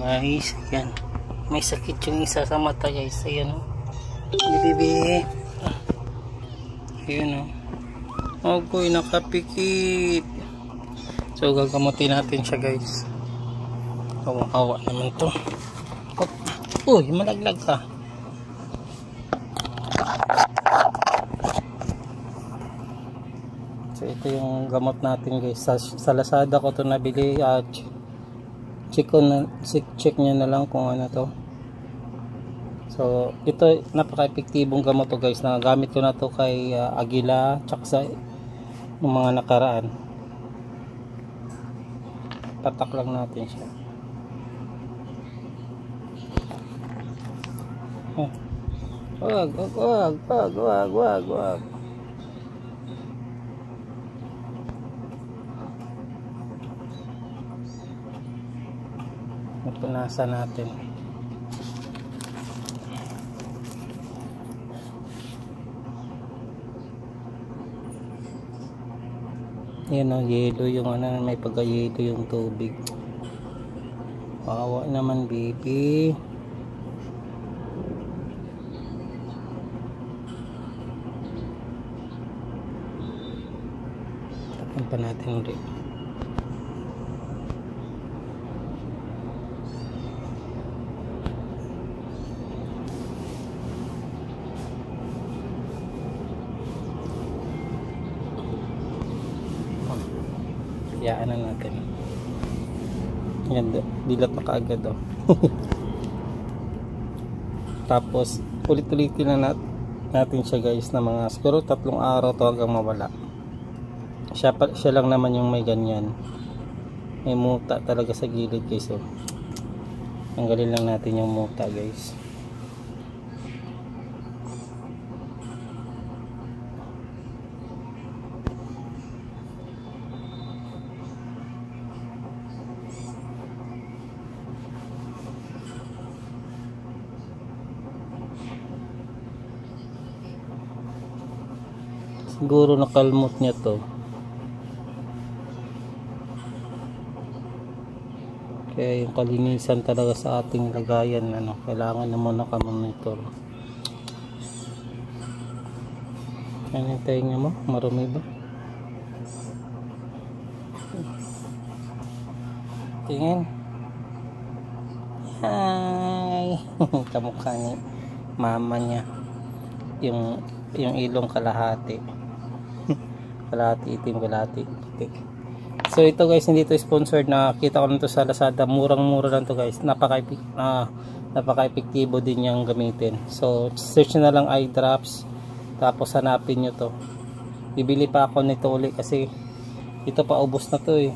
guys, yan. May sakit yung isa sa mata guys. Ayan o. Bibi. Ayan o. Ogoy, nakapikit. So gagamutin natin siya guys. Awang-awa naman to. Uy, malaglag ka. So ito yung gamot natin guys. Sa Lazada ko to nabili. Check nyo na lang kung ano to. So ito napaka-epektibong gamot to guys. Nagamit ko na to kay Aguila tsaka sa mga nakaraan. Tatak lang natin siya. Wag. Punasan natin. Yan o, yelo yung ano, may pagka-yelo yung tubig. Wawa naman baby. Tapan pa natin ulit. Hayaan na natin. Yan, dilat na kaagad oh. Tapos ulit-ulitin na natin siya guys na mga siguro 3 araw to hanggang mawala. Siya lang naman yung may ganyan. May muta talaga sa gilid guys oh. Tanggalin lang natin yung muta guys. Siguro nakalmot niya to. Kaya yung kalinisan talaga sa ating lagayan ano, kailangan na muna ka-monitor. Ano yung tainga mo? Marumi ba? Tingin. Hi! Kamukha ni mama niya. Yung ilong kalahati. Kalahati itim, kalahati puti. So ito guys, hindi to sponsored, na kita ko nito sa Lazada. Murang-mura lang to guys. Napaka-epektibo din yung gamitin. So search na lang eye drops, tapos hanapin nyo to. Bibili pa ako nito ulit kasi ito pa ubos na to eh.